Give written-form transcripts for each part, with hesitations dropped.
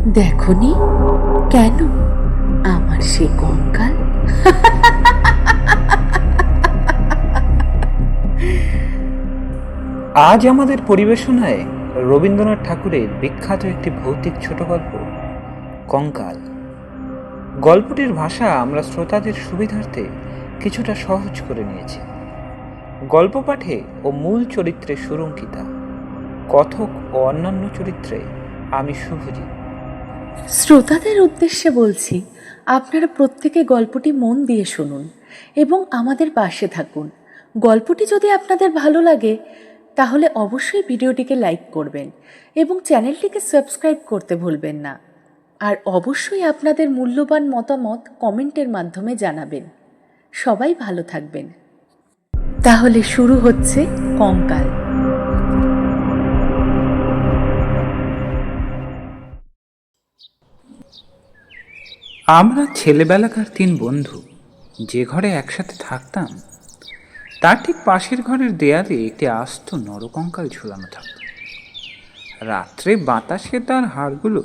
দেখনি কেন আমার সে কঙ্কাল? আজ আমাদের পরিবেশনায় রবীন্দ্রনাথ ঠাকুরের বিখ্যাত একটি ভৌতিক ছোট গল্প কঙ্কাল। গল্পটির ভাষা আমরা শ্রোতাদের সুবিধার্থে কিছুটা সহজ করে নিয়েছি। গল্প পাঠে ও মূল চরিত্রে সুরঙ্কিতা, কথক ও অন্যান্য চরিত্রে আমি শুভজিৎ। শ্রোতাদের উদ্দেশ্যে বলছি, আপনারা প্রত্যেকে গল্পটি মন দিয়ে শুনুন এবং আমাদের পাশে থাকুন। গল্পটি যদি আপনাদের ভালো লাগে তাহলে অবশ্যই ভিডিওটিকে লাইক করবেন এবং চ্যানেলটিকে সাবস্ক্রাইব করতে ভুলবেন না। আর অবশ্যই আপনাদের মূল্যবান মতামত কমেন্টের মাধ্যমে জানাবেন। সবাই ভালো থাকবেন। তাহলে শুরু হচ্ছে কঙ্কাল। আমরা ছেলেবেলাকার 3 বন্ধু যে ঘরে একসাথে থাকতাম তার ঠিক পাশের ঘরের দেয়ালে একটি আস্ত নরকঙ্কাল ঝুলানো থাকত। রাত্রে বাতাসে তার হাড়গুলো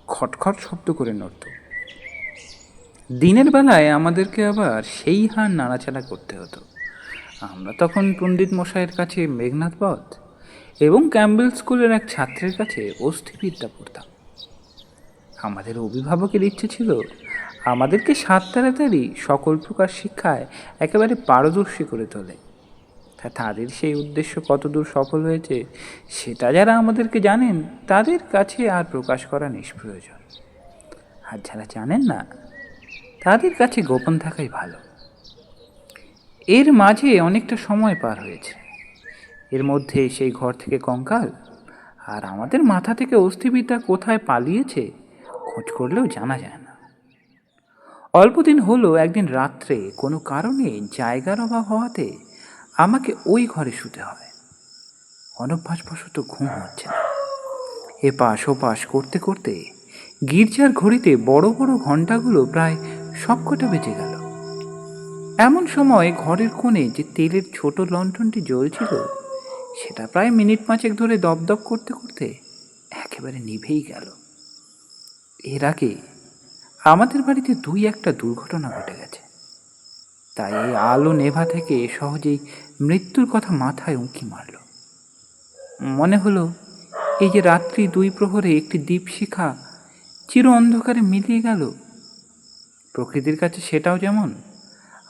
খটখট শব্দ করে নড়ত। দিনের বেলায় আমাদেরকে আবার সেই হাড় নাড়াচাড়া করতে হতো। আমরা তখন পণ্ডিত মশাইয়ের কাছে মেঘনাথ বধ এবং ক্যাম্বেল স্কুলের এক ছাত্রের কাছে অস্থিবিদ্যা পড়তাম। আমাদের অভিভাবকের ইচ্ছে ছিল আমাদেরকে 7 তাড়াতাড়ি সকল প্রকার শিক্ষায় একেবারে পারদর্শী করে তোলে। তাদের সেই উদ্দেশ্য কতদূর সফল হয়েছে সেটা যারা আমাদেরকে জানেন তাদের কাছে আর প্রকাশ করা নিষ্প্রয়োজন। আর যারা জানেন না তাদের কাছে গোপন থাকাই ভালো। এর মাঝে অনেকটা সময় পার হয়েছে। এর মধ্যে সেই ঘর থেকে কঙ্কাল আর আমাদের মাথা থেকে অস্থিবিদ্যা কোথায় পালিয়েছে খোঁজ করলেও জানা যায় না। অল্পদিন হলো একদিন রাত্রে কোনো কারণে জায়গার অভাব হওয়াতে আমাকে ওই ঘরে শুতে হয়। অনভ্যাসবশত ঘুম হচ্ছে না। এপাশ ওপাশ করতে করতে গির্জার ঘড়িতে বড় বড় ঘণ্টাগুলো প্রায় সবকটা বেজে গেল। এমন সময় ঘরের কোণে যে তেলের ছোট লণ্ঠনটি জ্বলছিল সেটা প্রায় মিনিট 5 ধরে দপদপ করতে করতে একেবারে নিভেই গেল। এর আগে আমাদের বাড়িতে 2-1টা দুর্ঘটনা ঘটে গেছে, তাই এই আলো নেভা থেকে সহজেই মৃত্যুর কথা মাথায় উঁকি মারল। মনে হলো এই যে রাত্রি 2 প্রহরে একটি দীপশিখা চির অন্ধকারে মিলিয়ে গেল, প্রকৃতির কাছে সেটাও যেমন,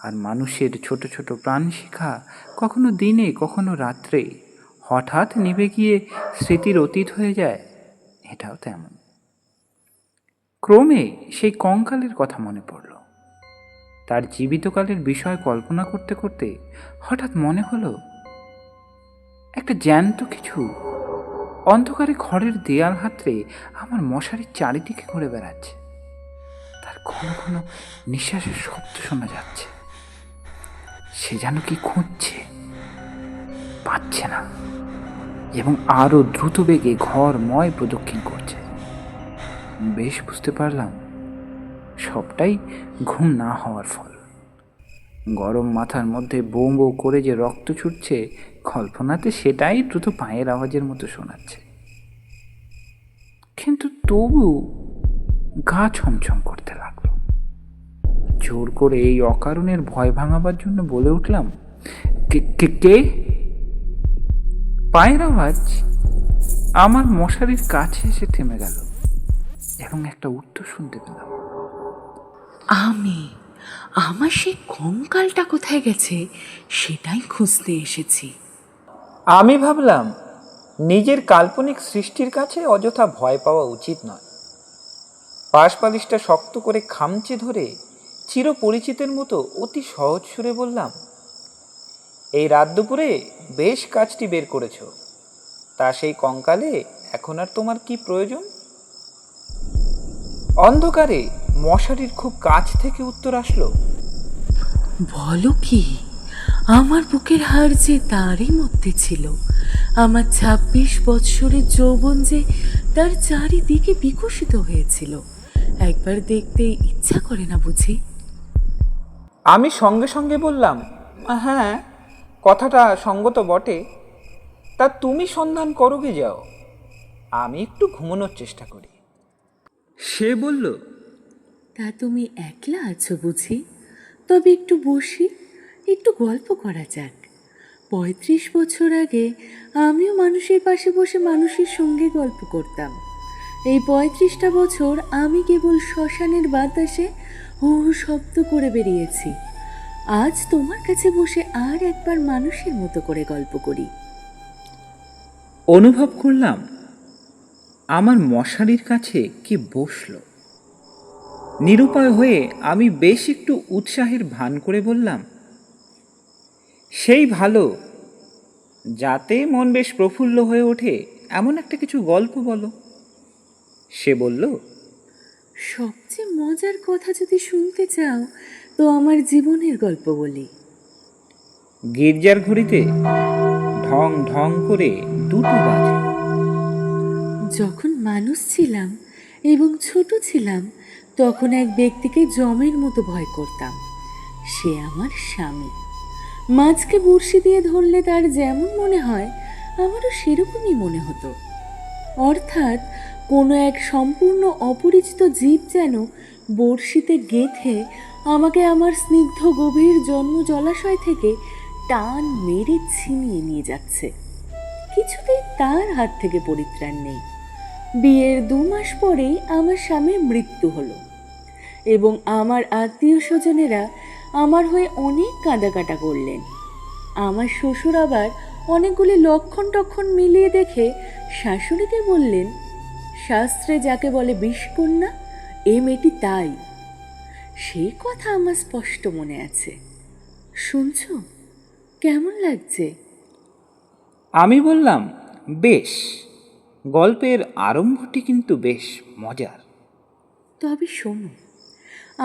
আর মানুষের ছোট ছোট প্রাণশিখা কখনো দিনে কখনো রাত্রে হঠাৎ নিভে গিয়ে স্মৃতির অতীত হয়ে যায়, এটাও তেমন। ক্রমে সেই কঙ্কালের কথা মনে পড়ল। তার জীবিতকালের বিষয় কল্পনা করতে করতে হঠাৎ মনে হলো একটা জ্যান্ত কিছু অন্ধকারে ঘরের দেয়াল হাতড়ে আমার মশারির চারিদিকে ঘুরে বেড়াচ্ছে। তার ঘন ঘন নিঃশ্বাসের শব্দ শোনা যাচ্ছে। সে যেন কি খুঁজছে, পাচ্ছে না, এবং আরো দ্রুত বেগে ঘরময় প্রদক্ষিণ করছে। বেশ বুঝতে পারলাম সবটাই ঘুম না হওয়ার ফল। গরম মাথার মধ্যে বৌ বৌ করে যে রক্ত ছুটছে কল্পনাতে সেটাই দ্রুত পায়ের আওয়াজের মতো শোনাচ্ছে। কিন্তু তবু গা ছমছম করতে লাগলো। জোর করে এই অকারণের ভয় ভাঙাবার জন্য বলে উঠলাম, কে কে কে? পায়ের আওয়াজ আমার মশারির কাছে এসে থেমে গেল এবং একটা উত্তর শুনতে পেলাম। আমার সেই কঙ্কালটা কোথায় গেছে সেটাই খুঁজতে এসেছি। আমি ভাবলাম নিজের কাল্পনিক সৃষ্টির কাছে অযথা ভয় পাওয়া উচিত নয়। পাশপালিশটা শক্ত করে খামচে ধরে চিরপরিচিতের মতো অতি সহজ সুরে বললাম, এই রাত দুপুরে বেশ কাজটি বের করেছ, তা সেই কঙ্কালে এখন আর তোমার কি প্রয়োজন? অন্ধকারে মশারির খুব কাছ থেকে উত্তর আসলো, বলো কি? আমার বুকের হাড় যে তারই মধ্যে ছিল। আমার 26 বৎসরের যৌবন যে তার চারিদিকে বিকশিত হয়েছিল। একবার দেখতে ইচ্ছা করে না বুঝি? আমি সঙ্গে সঙ্গে বললাম, হ্যাঁ, কথাটা সঙ্গত বটে, তা তুমি সন্ধান করোগে যাও, আমি একটু ঘুমানোর চেষ্টা করি। সে বলল, তা তুমি একলা আছো বুঝি? তবে একটু বসি, একটু গল্প করা যাক। 35 বছর আগে আমিও মানুষের পাশে বসে মানুষের সঙ্গে গল্প করতাম। এই 35টা বছর আমি কেবল শ্মশানের বাতাসে হু হু শব্দ করে বেরিয়েছি। আজ তোমার কাছে বসে আর একবার মানুষের মতো করে গল্প করি। অনুভব করলাম আমার মশারির কাছে কি বসল। নিরুপায় হয়ে আমি বেশ একটু উৎসাহের ভান করে বললাম, সেই ভালো, যাতে মন বেশ প্রফুল্ল হয়ে ওঠে এমন একটা কিছু গল্প বলো। সে বলল, সবচেয়ে মজার কথা যদি শুনতে চাও তো আমার জীবনের গল্প বলি। গির্জার ঘড়িতে ঢং ঢং করে 2টো বাজে। যখন মানুষ ছিলাম এবং ছোট ছিলাম, তখন এক ব্যক্তিকে জমের মতো ভয় করতাম। সে আমার স্বামী। মাছকে বড়শি দিয়ে ধরলে তার যেমন মনে হয়, আমারও সেরকমই মনে হতো। অর্থাৎ কোনো এক সম্পূর্ণ অপরিচিত জীব যেন বড়শিতে গেঁথে আমাকে আমার স্নিগ্ধ গভীর জন্ম জলাশয় থেকে টান মেরে ছিনিয়ে নিয়ে যাচ্ছে। কিছুতেই তার হাত থেকে পরিত্রাণ নেই। বিয়ের 2 মাস পরেই আমার স্বামীর মৃত্যু হলো এবং আমার আত্মীয় স্বজনেরা আমার হয়ে অনেক কাঁদাকাটা করলেন। আমার শ্বশুর আবার অনেকগুলি লক্ষণ টক্ষণ মিলিয়ে দেখে শাশুড়িকে বললেন, শাস্ত্রে যাকে বলে বিষকন্যা, এ মেয়েটি তাই। সেই কথা আমার স্পষ্ট মনে আছে। শুনছ, কেমন লাগছে? আমি বললাম, বেশ, গল্পের আরম্ভটি কিন্তু বেশ মজার। তবে শোনো।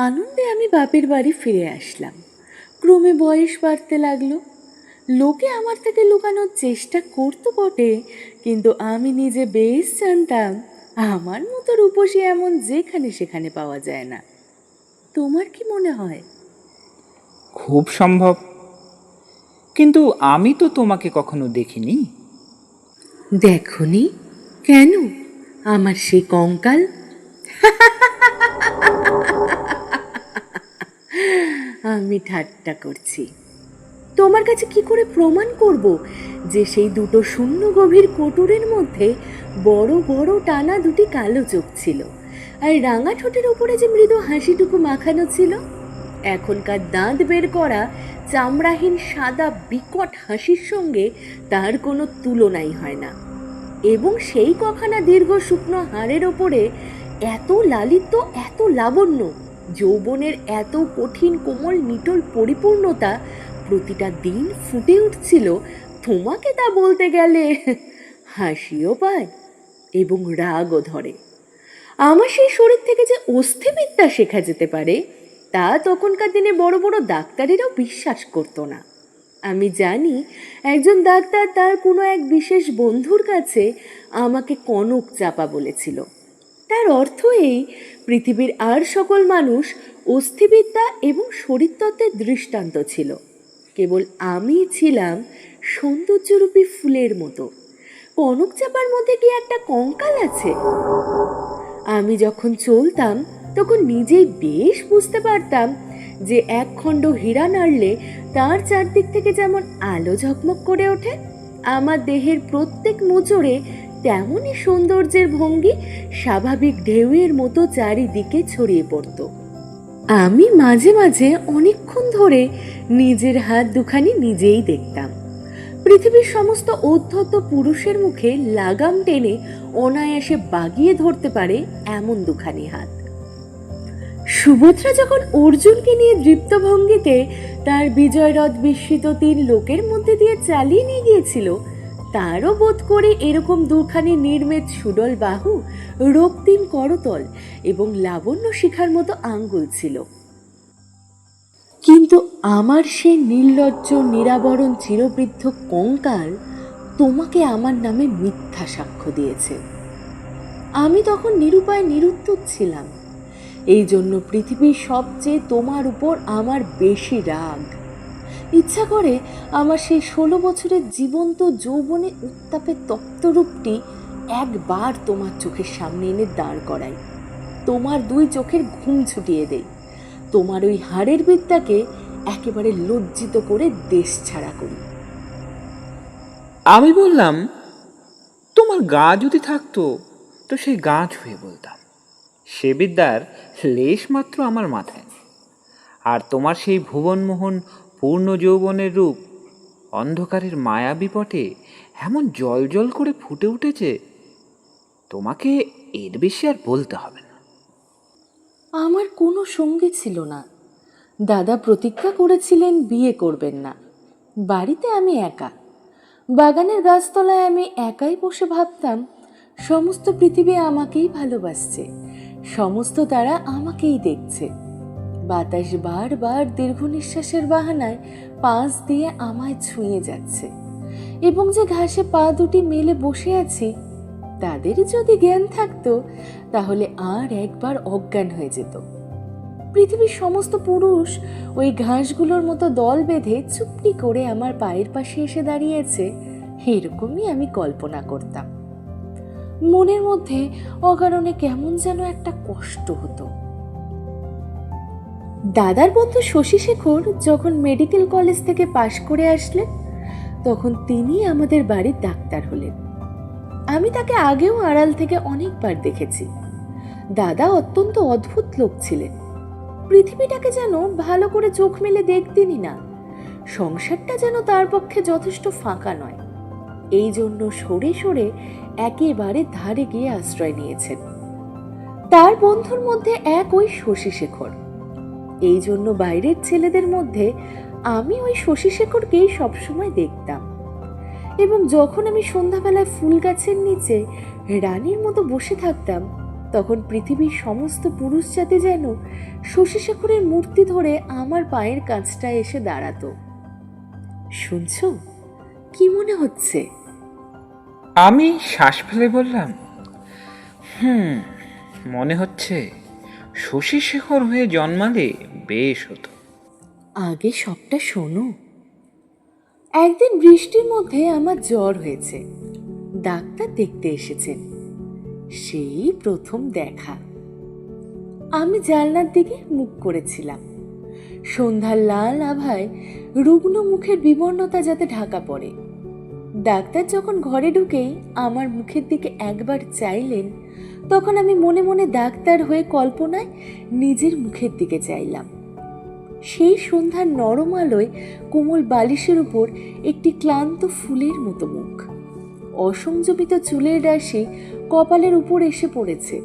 আনন্দে আমি বাপের বাড়ি ফিরে আসলাম। ক্রমে বয়স বাড়তে লাগলো। লোকে আমার থেকে লুকানোর চেষ্টা করতো বটে, কিন্তু আমি নিজে বেশ জানতাম আমার মতো রূপসী এমন যেখানে সেখানে পাওয়া যায় না। তোমার কি মনে হয়? খুব সম্ভব, কিন্তু আমি তো তোমাকে কখনো দেখিনি। দেখনি? কেন? আমার সেই কঙ্কাল। আমি ঠাট্টা করছি। তোমার কাছে কি করে প্রমাণ করব যে সেই 2টো শূন্য গভীর কোটরের মধ্যে বড় বড় টানা 2টি কালো চোখ ছিল, আর রাঙা ঠোঁটের উপরে যে মৃদু হাসিটুকু মাখানো ছিল? এখনকার দাঁত বের করা চামড়াহীন সাদা বিকট হাসির সঙ্গে তার কোনো তুলনাই হয় না। এবং সেই কখানা দীর্ঘ শুকনো হাড়ের ওপরে এত লালিত্য, এত লাবণ্য, যৌবনের এত কঠিন কোমল নিটোল পরিপূর্ণতা প্রতিটা দিন ফুটে উঠছিল। তোমাকে তা বলতে গেলে হাসিও পায় এবং রাগও ধরে। আমার সেই শরীর থেকে যে অস্থিবিদ্যা শেখা যেতে পারে, তা তখনকার দিনে বড় বড় ডাক্তারেরাও বিশ্বাস করতো না। আমি জানি একজন ডাক্তার তার কোনো এক বিশেষ বন্ধুর কাছে আমাকে কনক চাপা বলেছিল। তার অর্থ এই, পৃথিবীর আর সকল মানুষ অস্থিবিদ্যা এবং শরীরতত্ত্বের দৃষ্টান্ত ছিল। কেবল আমি ছিলাম সৌন্দর্যরূপী ফুলের মতো। কনক চাপার মধ্যে কি একটা কঙ্কাল আছে? আমি যখন চলতাম তখন নিজেই বেশ বুঝতে পারতাম যে একখণ্ড হীরা নাড়লে তার চারদিক থেকে যেমন আলো ঝকমক করে ওঠে, আমার দেহের প্রত্যেক মোচড়ে তেমনই সৌন্দর্যের ভঙ্গি স্বাভাবিক ঢেউয়ের মতো চারিদিকে ছড়িয়ে পড়ত। আমি মাঝে মাঝে অনেকক্ষণ ধরে নিজের হাত দুখানি নিজেই দেখতাম। পৃথিবীর সমস্ত উদ্ধত পুরুষের মুখে লাগাম টেনে অনায়াসে বাগিয়ে ধরতে পারে এমন দুখানি হাত। সুভদ্রা যখন অর্জুনকে নিয়ে দৃপ্ত ভঙ্গিতে তার বিজয়রথ বিস্মিত 3 লোকের মধ্যে দিয়ে চালিয়ে নিয়ে গিয়েছিল, তারও বোধ করে এরকম দুখানি নির্মেদ সুডল বাহু, রক্তিম করতল এবং লাবণ্য শিখার মতো আঙ্গুল ছিল। কিন্তু আমার সেই নির্লজ্জ নিরাবরণ চিরবৃদ্ধ কঙ্কাল তোমাকে আমার নামে মিথ্যা সাক্ষ্য দিয়েছে। আমি তখন নিরুপায় নিরুত্তর ছিলাম। এই জন্য পৃথিবীর সবচেয়ে তোমার উপর আমার বেশি রাগ। ইচ্ছা করে আমার সেই 16 বছরের জীবন্ত যৌবনে উত্তাপে তপ্ত রূপটি একবার তোমার চোখের সামনে এনে দাঁড় করাই। তোমার 2 চোখের ঘুম ছুটিয়ে দেই, তোমার ওই হাড়ের বিদ্যাকে একেবারে লজ্জিত করে দেশ ছাড়া করি। আমি বললাম, তোমার গা যদি থাকতো তো সেই গা ছুঁয়ে বলতাম। সে বিদ্যার লেশ মাত্র আমার মাথায় নেই। আর তোমার সেই ভুবনমোহন পূর্ণ যৌবনের রূপ অন্ধকারের মায়া বিপটে এমন জল জল করে ফুটে উঠেছে, তোমাকে এর বেশি আর বলতে হবে না। আমার কোনো সঙ্গী ছিল না। দাদা প্রতিজ্ঞা করেছিলেন বিয়ে করবেন না। বাড়িতে আমি একা, বাগানের গাছতলায় আমি একাই বসে ভাবতাম সমস্ত পৃথিবী আমাকেই ভালোবাসছে, সমস্ত তারা আমাকেই দেখছে। বাতাস বারবার দীর্ঘ নিঃশ্বাসের বাহানায় পাশ দিয়ে আমায় ছুঁয়ে যাচ্ছে, এবং যে ঘাসে পা দুটি মেলে বসে আছি, তাদের যদি জ্ঞান থাকতো তাহলে আর একবার অজ্ঞান হয়ে যেত। পৃথিবীর সমস্ত পুরুষ ওই ঘাসগুলোর মতো দল বেঁধে চুপটি করে আমার পায়ের পাশে এসে দাঁড়িয়েছে, এরকমই আমি কল্পনা করতাম। মনের মধ্যে অকারণে কেমন যেন একটা কষ্ট হতো। দাদার বন্ধু শশীশেখর যখন মেডিকেল কলেজ থেকে পাশ করে আসলেন, তখন তিনি আমাদের বাড়ির ডাক্তার হলেন। আমি তাকে আগেও আড়াল থেকে অনেকবার দেখেছি। দাদা অত্যন্ত অদ্ভুত লোক ছিলেন। পৃথিবীটাকে যেন ভালো করে চোখ মেলে দেখতেনই না। সংসারটা যেন তার পক্ষে যথেষ্ট ফাঁকা নয়, এই জন্য সরে সরে একেবারে ধারে গিয়ে আশ্রয় নিয়েছেন। তার বন্ধুর মধ্যে এক ওই শশীশেখর। এই জন্য বাইরের ছেলেদের মধ্যে আমি ওই শশীশেখরকেই সবসময় দেখতাম। এবং যখন আমি সন্ধ্যাবেলায় ফুল গাছের নিচে রানীর মতো বসে থাকতাম, তখন পৃথিবীর সমস্ত পুরুষ জাতি যেন শশীশেখরের মূর্তি ধরে আমার পায়ের কাছটায় এসে দাঁড়াতো। শুনছো, কি মনে হচ্ছে? আমি শ্বাস ফেলে বললাম, মনে হচ্ছে শশীশেখর হয়ে জন্মালে বেশ হতো। আগে সবটা শোনো। একদিন বৃষ্টির মধ্যে আমার জ্বর হয়েছে। ডাক্তার দেখতে এসেছেন। সেই প্রথম দেখা। আমি জানলার দিকে মুখ করেছিলাম। সন্ধ্যার লাল আভায় রুগ্ন মুখের বিবর্ণতা যাতে ঢাকা পড়ে। ডাক্তার যখন ঘরে ঢুকেই আমার মুখের দিকে একবার চাইলেন, তখন আমি মনে মনে ডাক্তার হয়ে কল্পনায় নিজের মুখের দিকে চাইলাম। সেই সন্ধ্যার নরম আলোয় কোমল বালিশের উপর একটি ক্লান্ত ফুলের মতো মুখ। অসংযমিত চুলের রাশি কপালের উপর এসে পড়েছে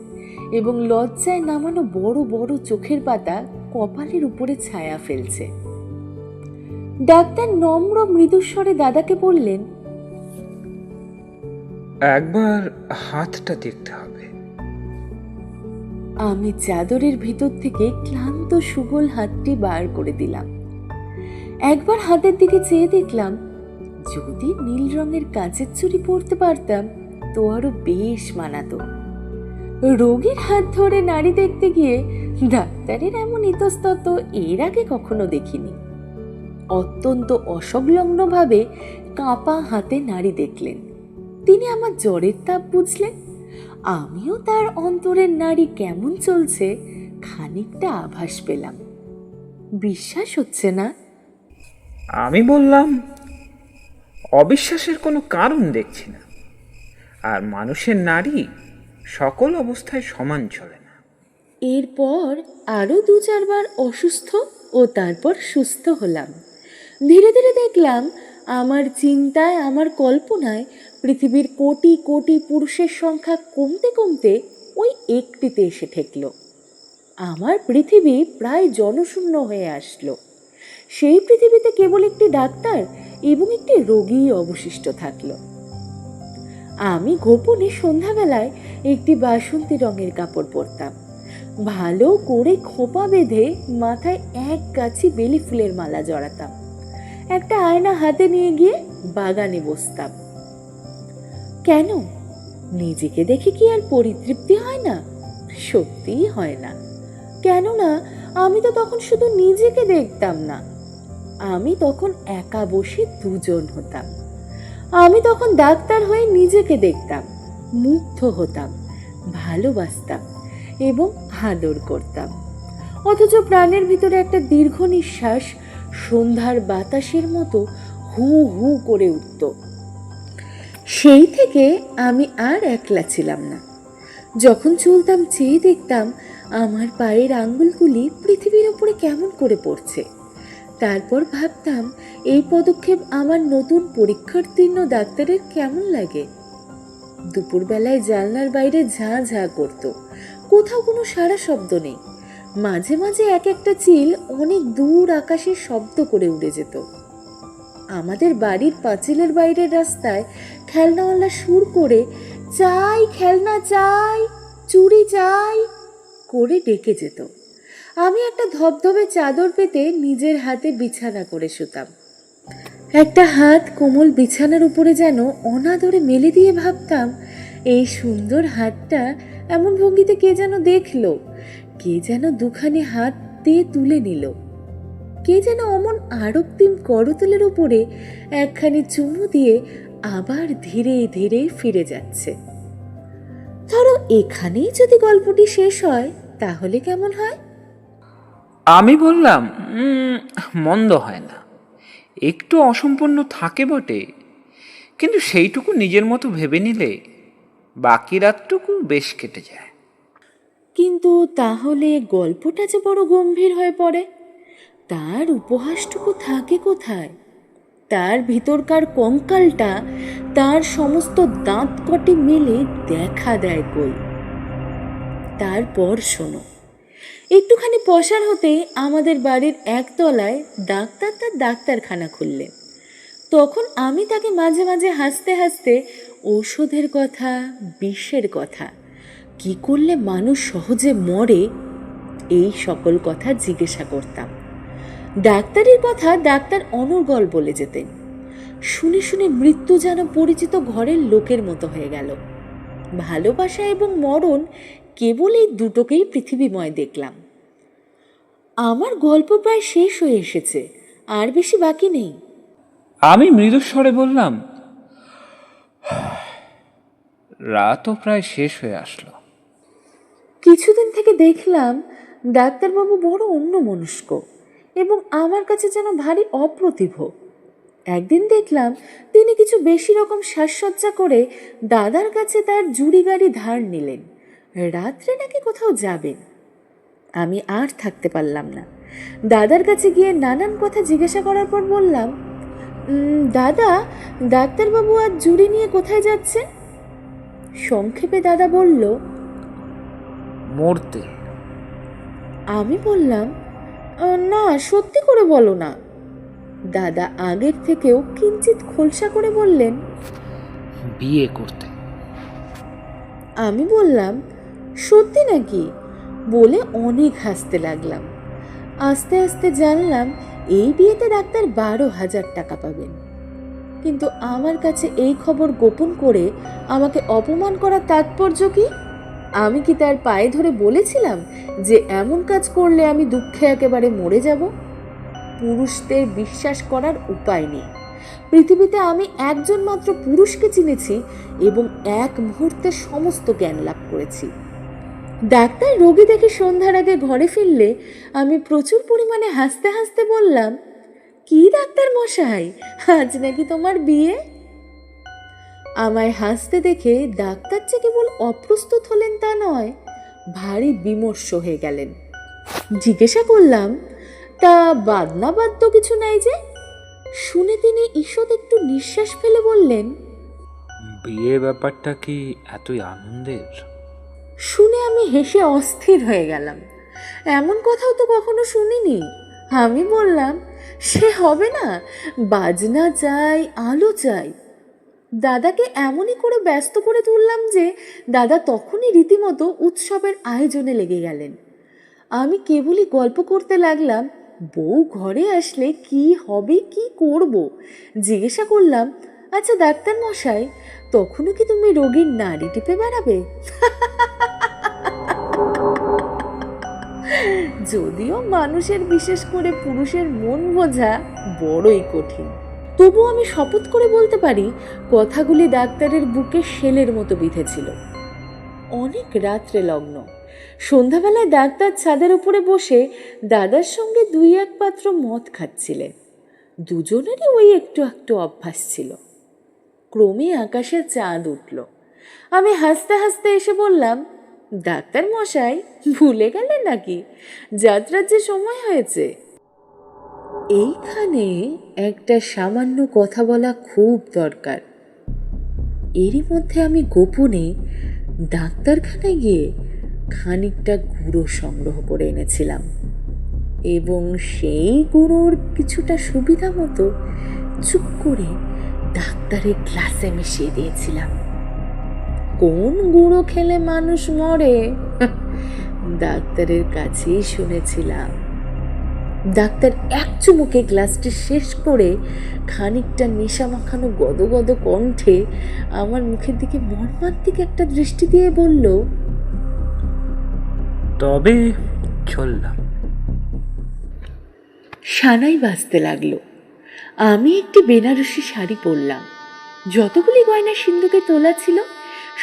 এবং লজ্জায় নামানো বড় বড় চোখের পাতা কপালের উপরে ছায়া ফেলছে। ডাক্তার নম্র মৃদুস্বরে দাদাকে বললেন, একবার হাতটা দেখতে হবে। আমি চাদরের ভিতর থেকে ক্লান্ত সুগোল হাতটি বার করে দিলাম। একবার হাতের দিকে চেয়ে দেখলাম, যদি নীল রঙের কাঁচের চুড়ি পরতে পারতাম তো আরো বেশ মানাতো। রোগীর হাত ধরে নাড়ি দেখতে গিয়ে ডাক্তারের এমন ইতস্তত এর আগে কখনো দেখিনি। অত্যন্ত অসংলগ্ন ভাবে কাঁপা হাতে নাড়ি দেখলেন। তিনি আমার জ্বরের তাপ বুঝলেন। আমিও তার অন্তরের নাড়ি কেমন চলছে খানিকটা আভাস পেলাম। বিশ্বাস হচ্ছে না? আমি বললাম, অবিশ্বাসের কোনো কারণ দেখছি না। আর মানুষের নারী সকল অবস্থায় সমান চলে না। এরপর আরো 2-4 বার অসুস্থ ও তারপর সুস্থ হলাম। ধীরে ধীরে দেখলাম আমার চিন্তায়, আমার কল্পনায় পৃথিবীর কোটি কোটি পুরুষের সংখ্যা কমতে কমতে ওই একটিতে এসে ঠেকল। আমার পৃথিবী প্রায় জনশূন্য হয়ে আসলো। সেই পৃথিবীতে কেবল একটি ডাক্তার এবং একটি রোগী অবশিষ্ট থাকলো। আমি গোপনে সন্ধ্যাবেলায় একটি বাসন্তী রঙের কাপড় পরতাম। ভালো করে খোপা বেঁধে মাথায় এক গাছি বেলি ফুলের মালা জড়াতাম। একটা আয়না হাতে নিয়ে গিয়ে বাগানে বসতাম। কেন? নিজেকে দেখে কি আর পরিতৃপ্তি হয় না? সত্যিই হয় না। কেননা আমি তো তখন শুধু নিজেকে দেখতাম না, আমি তখন একা বসে দুজন হতাম। আমি তখন ডাক্তার হয়ে নিজেকে দেখতাম, মুগ্ধ হতাম, ভালোবাসতাম এবং আদর করতাম। অথচ প্রাণের ভিতরে একটা দীর্ঘ নিঃশ্বাস সন্ধ্যার বাতাসের মতো হু হু করে উঠত। সেই থেকে আমি আর একলা ছিলাম না। যখন চলতাম চেয়ে দেখতাম আমার পায়ের আঙ্গুলগুলি পৃথিবীর উপরে কেমন করে পড়ছে। তারপর ভাবতাম এই পদক্ষেপ আমার নতুন পরীক্ষার্থীর্ণ ডাক্তারের কেমন লাগে। দুপুরবেলায় জানলার বাইরে ঝাঁ ঝাঁ করত, কোথাও কোনো সারা শব্দ নেই। মাঝে মাঝে এক একটা চিল অনেক দূর আকাশে শব্দ করে উড়ে যেত। আমাদের বাড়ির পাঁচিলের বাইরের রাস্তায় খেলনাওয়ালা সুর করে চাই খেলনা চাই, চুড়ি চাই করে ডেকে যেত। আমি একটা ধবধবে চাদর পেতে নিজের হাতে বিছানা করে শুতাম। একটা হাত কোমল বিছানার উপরে যেন অনাদরে মেলে দিয়ে ভাবতাম, এই সুন্দর হাতটা এমন ভঙ্গিতে কে যেন দেখলো, কে যেন দুখানি হাত দিয়ে তুলে নিল, কে যেন অমন আরক্তিম করতলের উপরে একখানি চুমু দিয়ে আবার ধীরে ধীরে ফিরে যাচ্ছে। ধরো এখানেই যদি গল্পটি শেষ হয় তাহলে কেমন হয়? আমি বললাম, মন্দ হয় না, একটু অসম্পূর্ণ থাকে বটে, কিন্তু সেইটুকু নিজের মতো ভেবে নিলে বাকি রাতটুকু বেশ কেটে যায়। কিন্তু তাহলে গল্পটা যে বড় গম্ভীর হয়ে পড়ে। তার উপহাসটুকু থাকে কোথায়? তার ভিতরকার কঙ্কালটা, তার সমস্ত দাঁত কটি মিলে দেখা দেয় কই? তারপর শোনো, একটুখানি পসার হতেই আমাদের বাড়ির একতলায় ডাক্তার তার ডাক্তারখানা খুললেন। তখন আমি তাকে মাঝে মাঝে হাসতে হাসতে ঔষধের কথা, বিষের কথা, কি করলে মানুষ সহজে মরে, এই সকল কথা জিজ্ঞাসা করতাম। ডাক্তারের কথা ডাক্তার অনর্গল বলে যেতেন। শুনে শুনে মৃত্যু যেন পরিচিত ঘরের লোকের মতো হয়ে গেল। ভালোবাসা এবং মরণ কেবল এই দুটোকেই পৃথিবীময় দেখলাম। আমার গল্প প্রায় শেষ হয়ে এসেছে, আর বেশি বাকি নেই। আমি মৃদুস্বরে বললাম, রাতও প্রায় শেষ হয়ে আসলো। কিছুদিন থেকে দেখলাম ডাক্তারবাবু বড় অন্যমনস্ক এবং আমার কাছে যেন ভারী অপ্রতিভ। একদিন দেখলাম তিনি কিছু বেশি রকম সাজসজ্জা করে দাদার কাছে তার জুড়ি গাড়ি ধার নিলেন, রাত্রে নাকি কোথাও যাবেন। আমি আর থাকতে পারলাম না। দাদার কাছে গিয়ে নানান কথা জিজ্ঞাসা করার পর বললাম, দাদা, ডাক্তারবাবু আজ জুড়ি নিয়ে কোথায় যাচ্ছে? সংক্ষেপে দাদা বলল, মরতে। আমি বললাম, না, সত্যি করে বলো না। দাদা আগের থেকেও কিঞ্চিত খোলসা করে বললেন, বিয়ে করতে। আমি বললাম, সত্যি নাকি? বলে অনেক হাসতে লাগলাম। আস্তে আস্তে জানলাম এই বিয়েতে ডাক্তার 12,000 টাকা পাবেন। কিন্তু আমার কাছে এই খবর গোপন করে আমাকে অপমান করার তাৎপর্য কি? আমি কি তার পায়ে ধরে বলেছিলাম যে এমন কাজ করলে আমি দুঃখে একেবারে মরে যাব? পুরুষদের বিশ্বাস করার উপায় নেই। পৃথিবীতে আমি একজন মাত্র পুরুষকে চিনেছি এবং এক মুহূর্তে সমস্ত জ্ঞান লাভ করেছি। ডাক্তার রোগী দেখে সন্ধ্যার আগে ঘরে ফিরলে আমি প্রচুর পরিমাণে হাসতে হাসতে বললাম, কি ডাক্তার মশাই, আজ নাকি তোমার বিয়ে? আমায় হাসতে দেখে ডাক্তার যে কেবল অপ্রস্তুত হলেন তা নয়, ভারী বিমর্ষ হয়ে গেলেন। জিজ্ঞাসা করলাম, তা বাদনা বাদ্য কিছু নাই যে? শুনে তিনি ঈষৎ একটু নিঃশ্বাস ফেলে বললেন, বিয়ে ব্যাপারটা কি এতই আনন্দের? শুনে আমি হেসে অস্থির হয়ে গেলাম। এমন কথাও তো কখনো শুনিনি। আমি বললাম, সে হবে না, বাজনা চাই, আলো চাই। দাদাকে এমনই করে ব্যস্ত করে তুললাম যে দাদা তখনই রীতিমতো উৎসবের আয়োজনে লেগে গেলেন। আমি কেবলই গল্প করতে লাগলাম, বউ ঘরে আসলে কি হবে, কি করব। জিজ্ঞাসা করলাম, আচ্ছা ডাক্তার মশাই, তখনও কি তুমি রোগীর নাড়ি টিপে বেড়াবে? যদিও মানুষের, বিশেষ করে পুরুষের মন বোঝা বড়ই কঠিন, তবু আমি শপথ করে বলতে পারি কথাগুলি ডাক্তারের বুকে শেলের মতো বিঁধেছিল। অনেক রাত্রে লগ্ন। সন্ধ্যাবেলায় ডাক্তার ছাদের উপরে বসে দাদার সঙ্গে 2-1 পাত্র মদ খাচ্ছিলেন। দুজনেরই ওই একটু একটু অভ্যাস ছিল। ক্রমে আকাশে চাঁদ উঠল। আমি হাসতে হাসতে এসে বললাম, ডাক্তার মশাই, ভুলে গেলেন নাকি? যাত্রার যে সময় হয়েছে। এইখানে একটা সামান্য কথা বলা খুব দরকার। এরই মধ্যে আমি গোপনে ডাক্তারখানায় গিয়ে খানিকটা গুঁড়ো সংগ্রহ করে এনেছিলাম এবং সেই গুঁড়োর কিছুটা সুবিধা মতো চুপ করে ডাক্তারের গ্লাসে মিশিয়ে দিয়েছিলাম। কোন গুঁড়ো খেলে মানুষ মরে ডাক্তারের কাছেই শুনেছিলাম। ডাক্তার এক চুমুকে গ্লাসটি শেষ করে খানিকটা নেশা মাখানো গদগদ কণ্ঠে আমার মুখের দিকে মর্মান্তিক একটা দৃষ্টি দিয়ে বলল, তবে চললাম। সানাই বাজতে লাগলো। আমি একটি বেনারসি শাড়ি পরলাম। যতগুলি গয়না সিন্ধুকে তোলা ছিল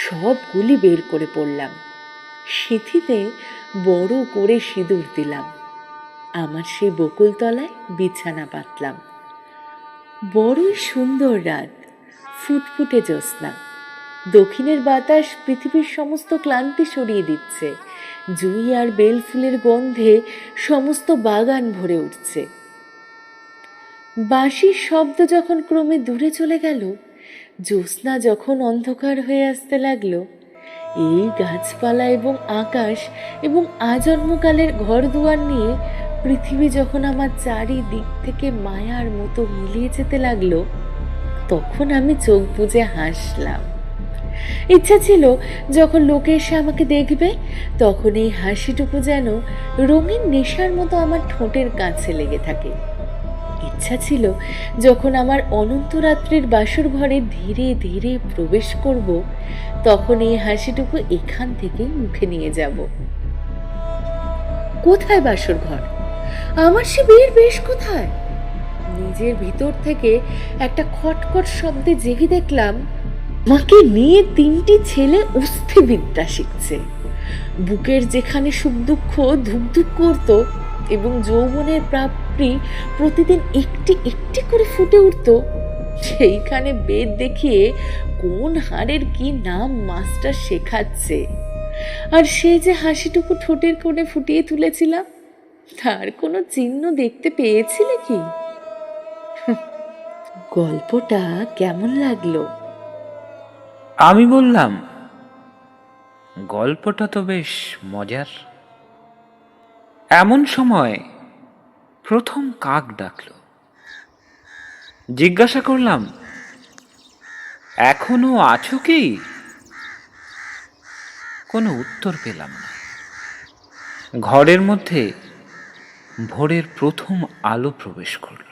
সবগুলি বের করে পড়লাম। সিঁথিতে বড় করে সিঁদুর দিলাম। আমার সেই বকুলতলায় বিছানা পাতলাম। বড়ই সুন্দর রাত, ফুটফুটে জ্যোৎস্না। দক্ষিণের বাতাস পৃথিবীর সমস্ত ক্লান্তি সরিয়ে দিচ্ছে। জুঁই আর বেল ফুলের গন্ধে সমস্ত বাগান ভরে উঠছে। বাঁশির শব্দ যখন ক্রমে দূরে চলে গেল, জ্যোৎস্না যখন অন্ধকার হয়ে আসতে লাগলো, এই গাছপালা এবং আকাশ এবং আজন্মকালের ঘর দুয়ার নিয়ে পৃথিবী যখন আমার চারিদিক থেকে মায়ার মতো মিলিয়ে যেতে লাগলো, তখন আমি চোখ বুজে হাসলাম। ইচ্ছা ছিল যখন লোকে এসে আমাকে দেখবে, তখন এই হাসিটুকু যেন রঙিন নেশার মতো আমার ঠোঁটের কাছে লেগে থাকে। ইচ্ছা ছিল যখন আমার অনন্ত রাত্রির বাসর ঘরে ধীরে ধীরে প্রবেশ করব, তখন এই হাসিটুকু এখান থেকে মুখে নিয়ে যাব। কোথায় বাসর ঘর? আমার সে বিয়ের বেশ কোথায়? নিজের ভিতর থেকে একটা খটখট শব্দে জেগে দেখলাম, মাকে নিয়ে 3টি ছেলে অস্থিবিদ্যা শিখছে। বুকের যেখানে সুখ দুঃখ ধুকধুক করত এবং যৌবনের প্রাপ্তি প্রতিদিন একটি একটি করে ফুটে উঠত, সেইখানে বেদ দেখিয়ে কোন হাড়ের কি নাম মাস্টার শেখাচ্ছে। আর সে যে হাসিটুকু ঠোঁটের কোণে ফুটিয়ে তুলেছিলাম, তার কোনো চিহ্ন দেখতে পেয়েছিলে কি? গল্পটা কেমন লাগলো? আমি বললাম, গল্পটা তো বেশ মজার। এমন সময় প্রথম কাক ডাকল। জিজ্ঞাসা করলাম, এখনো আছো কি? কোনো উত্তর পেলাম না। ঘরের মধ্যে ভোরের প্রথম আলো প্রবেশ করল।